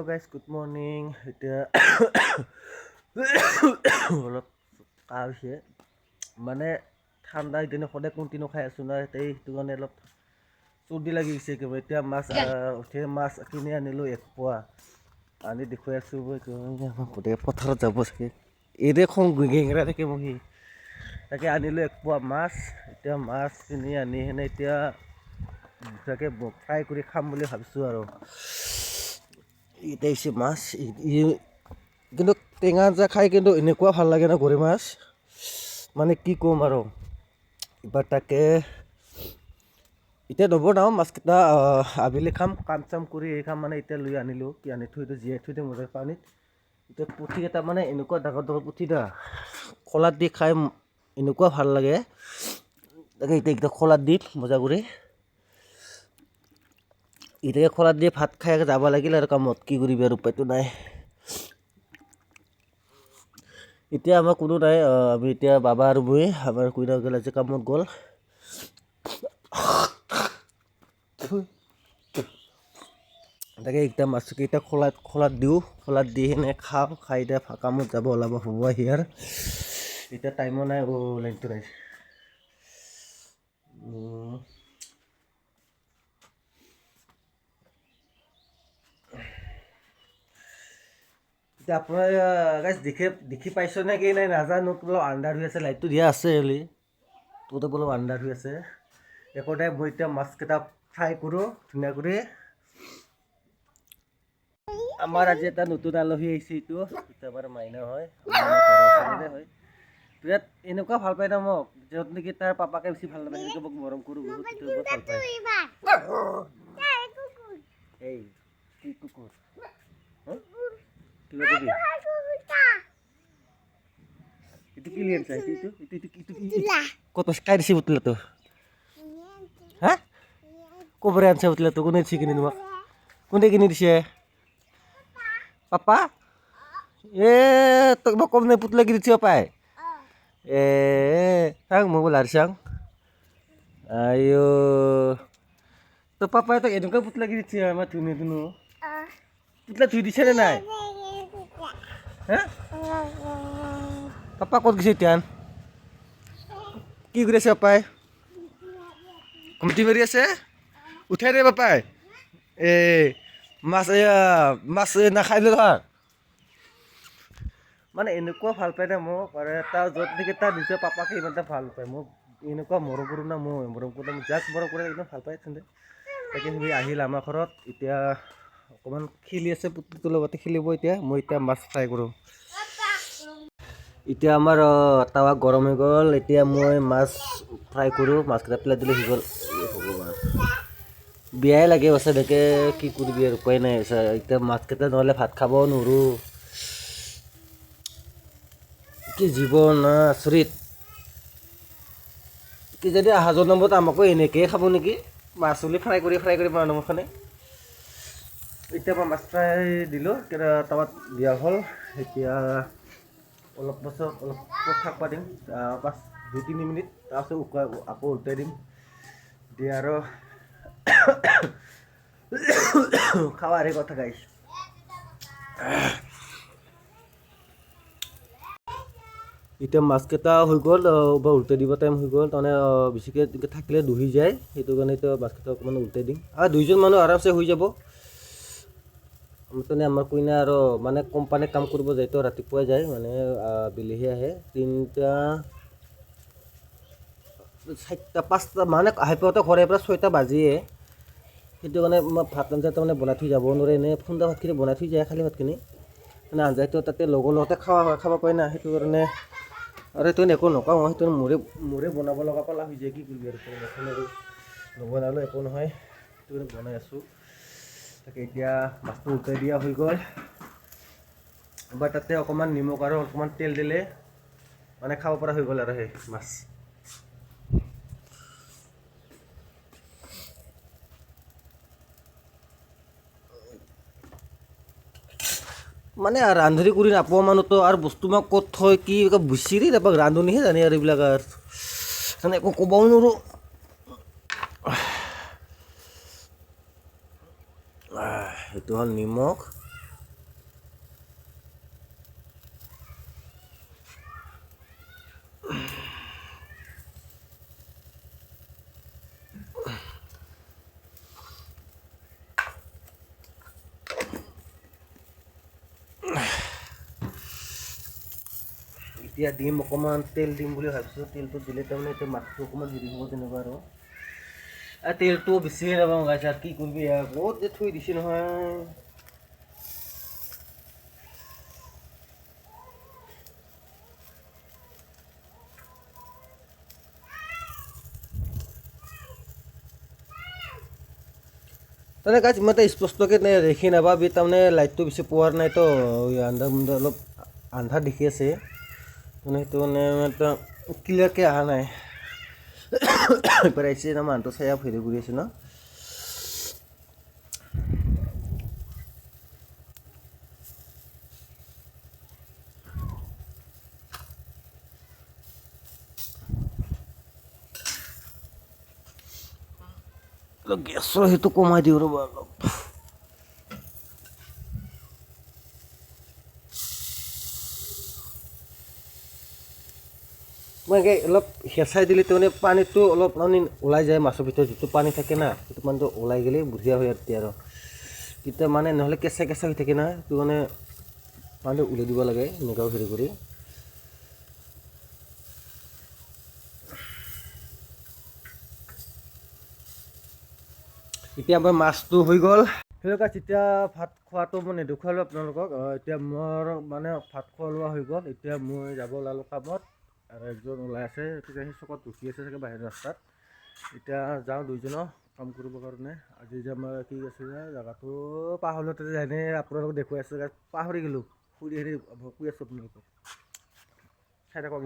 Hello' guys good morning এতিয়া অলপ কাহ হৈছে মানে ঠাণ্ডা দিনে সদায় কণ্টিনিউ খাই আছোঁ না সেইটো কাৰণে অলপ চৰ্দি লাগি গৈছে একেবাৰে এতিয়া মাছ কিনি আনিলোঁ 1 পোৱা আনি দেখুৱাই আছোঁ গোটেই পথাৰত যাব চাগে এৰে খং গেংগেৰা থাকে মহি তাকে আনিলোঁ 1 পোৱা মাছ এতিয়া মাছ কিনি আনি সেনে এতিয়া তাকে ফ্ৰাই কৰি খাম বুলি ভাবিছোঁ আৰু এতিয়া হৈছে মাছ কিন্তু টেঙা আঞ্জা খাই কিন্তু এনেকুৱা ভাল লাগে না গৰৈ মাছ মানে কি ক'ম আৰু এবাৰ তাকে এতিয়া নবনাওঁ মাছকেইটা আবেলি খাম কাম চাম কৰি খাম মানে এতিয়া লৈ আনিলোঁ কি আনি থৈ জীয়াই থৈ দিম মজা পানীত এতিয়া পুঠিকেইটা মানে এনেকুৱা ডাঙৰ ডাঙৰ পুঠি না খোলাত দি খাই এনেকুৱা ভাল লাগে তাকে এতিয়া খোলাত দি মজা কৰি এতিয়া খোলাত দিয়ে ভাত খাই যাব লাগিল আৰু কামত কি কৰিবি আৰু উপায়টো নাই এতিয়া আমাৰ কোনো নাই আমি এতিয়া বাবা আৰু মই আমাৰ কুইনা গ'ল আজি কামত গ'ল তাকে এতিয়া মাছকেইটা খোলাত দিওঁ খোলাত দি সেনে খাওঁ খাই এতিয়া কামত যাব ওলাব হ'ব হিয়াৰ এতিয়া টাইমো নাই লাইনটো নাই এতিয়া আপোনাৰ গাইজ দেখি পাইছ নে কি নাই নাজানো অলপ আন্ধাৰ হৈ আছে লাইটটো দিয়া আছে হ'লে তোৰতো অলপ আন্ধাৰ হৈ আছে একো নাই মই এতিয়া মাছকেইটা ফ্ৰাই কৰোঁ ধুনীয়া কৰি আমাৰ আজি এটা নতুন আলহী আহিছে এইটো আমাৰ মাইনা হয় হয় বিৰাট এনেকুৱা ভাল পায় না মোক য'ত নেকি তাৰ পাপাকে বেছি ভাল নাপায় সেনেকৈ মোক মৰম কৰোঁ বহুত ভাল পায় এই কি কুকুৰ কিবা কবি itu kalian saya itu kota sky di sini tuh hah kok berian saya tuh kau nanti gini mak kau nanti gini di sini papa tuh mau kau nanti put lagi di siapa sang mau belar sang ayo tuh papa itu eduk put lagi di sini mah tuh nih tuh put lagi di sini nai hah Papa ক'ত গৈছে এতিয়া কি কৰি আছে পাপাই committee মাৰি আছে উঠাই দে পাপাই মাছ নাখাই ধৰ মানে এনেকুৱা ভাল পায় না মোক আৰু এটা য'ত নেকি তাৰ নিজৰ পাপাকে ইমান এটা ভাল পায় মোক এনেকুৱা মৰম কৰোঁ না মই মৰম কৰোঁ জাষ্ট মৰম কৰি একদম ভাল পায় তেন্তে তাকে সি আহিল আমাৰ ঘৰত এতিয়া অকণমান খেলি আছে পুতলিটোৰ লগতে খেলিব এতিয়া মই এতিয়া মাছ ফ্ৰাই কৰোঁ এতিয়া আমাৰ তাৱা গৰম হৈ গ'ল এতিয়া মই মাছ ফ্ৰাই কৰোঁ মাছকেইটা পেলাই দিলে হৈ গ'ল ভগৱান বেয়াই লাগে সঁচাকৈ কি কৰিবি আৰু উপায় নাই এতিয়া মাছকেইটা নহ'লে ভাত খাব নোৱাৰোঁ কি জীৱন আচৰিত কি যদি অহা জন্মত আমাকো এনেকৈয়ে খাব নেকি মাছ বুলি ফ্ৰাই কৰি মানুহখনে এতিয়া মই মাছ ফ্ৰাই দিলোঁ টাৱাত দিয়া হ'ল এতিয়া অলপ পাছত অলপ থাকবা দিম 2-3 মিনিট তাৰপাছত আকৌ উল্টাই দিম দিয়ে আৰু খাৱাৰে কথা গাইছ এতিয়া মাছকেইটা হৈ গ'ল বা উল্টাই দিব টাইম হৈ গ'ল তাৰমানে বেছিকৈ থাকিলে দহি যায় সেইটো কাৰণে এতিয়া মাছকেইটা অকণমান উল্টাই দিম আৰু 2জন মানুহ আৰামছে হৈ যাব মানে আমাৰ কইনা আৰু মানে কোম্পানীত কাম কৰিব যায় তো ৰাতিপুৱাই যায় মানে আবেলিহে আহে 3টা 4টা 5টা মানে আহি পাওঁতে ঘৰৰ পৰা 6টা বাজিয়ে সেইটো কাৰণে মই ভাত আঞ্জা তাৰমানে বনাই থৈ যাব নোৱাৰে এনেই খুন্দা ভাতখিনি বনাই থৈ যায় খালী ভাতখিনি মানে আঞ্জাটো তাতে লগতে খাব পাৰি না সেইটো কাৰণে আৰু সেইটো একো নকওঁ সেইটো মোৰে বনাব লগা পালা হৈ যায় কি কৰিবি আৰু নবনালেও একো নহয় সেইটো কাৰণে বনাই আছোঁ তাকে এতিয়া মাছটো উল্টাই দিয়া হৈ গ'ল এবাৰ তাতে অকণমান নিমখ আৰু অকণমান তেল দিলে মানে খাব পৰা হৈ গ'ল আৰু সেই মাছ মানে ৰান্ধনি কৰি নাপোৱা মানুহতো আৰু বস্তু মই ক'ত থয় কি বিচাৰি নাপাওঁ ৰান্ধনিহে জানে আৰু এইবিলাক আৰু মানে একো ক'বও নোৱাৰোঁ সেইটো হ'ল নিমখ এতিয়া দিম অকণমান তেল দিম বুলি ভাবিছোঁ। তেলটো দিলে তাৰমানে এতিয়া মাছটো অকণমান হেৰি হ'ব তেনেকুৱা আৰু তেলটো বেছিয়ে নাপাওঁ গাইছ আৰু কি কৰিবি বহুত যে থৈ দিছে নহয়। তাৰমানে গাইছ ইমান এটা স্পষ্টকৈ দেখি নাপাবি, তাৰমানে লাইটটো বেছি পোৱাৰ নাইতো, আন্ধাৰ মুন্ধাৰ অলপ আন্ধাৰ দেখি আছে, মানে সেইটো মানে এটা ক্লিয়াৰকৈ অহা নাই। আহিছে ন মানুহটো চাই হেৰি কৰি আছে ন। গেছৰ সেইটো কমাই দিওঁ ৰ'বা অলপ। মই এনেকৈ অলপ হেঁচাই দিলে তাৰমানে পানীটো অলপ মানে ওলাই যায়, মাছৰ ভিতৰত যিটো পানী থাকে না সেইটো পানীটো ওলাই গ'লে বঢ়িয়া হয় আৰু তেতিয়া মানে নহ'লে কেঁচা কেঁচা হৈ থাকে না, সেইটো মানে পানীটো উলাই দিব লাগে এনেকুৱাও হেৰি কৰি। এতিয়া আমাৰ মাছটো হৈ গ'ল। সেই গাইছ এতিয়া ভাত খোৱাটো মই নেদেখুৱালোঁ আপোনালোকক। এতিয়া মোৰ মানে ভাত খোৱা লোৱা হৈ গ'ল। এতিয়া মই যাব ওলালোঁ কামত, আৰু একজন ওলাই আছে, তেতিয়া সেই চকত ৰখি আছে চাগে বাহিৰ ৰাস্তাত। এতিয়া যাওঁ দুইজনো কাম কৰিবৰ কাৰণে। আজি যে আমাৰ কি আছিলে জেগাটো পাহৰিলোঁ, তাতে যেনে আপোনালোকক দেখুৱাই আছোঁ, পাহৰি গ'লোঁ। ফুৰি হেৰি কৈ আছোঁ আপোনালোকক চাই থাকক।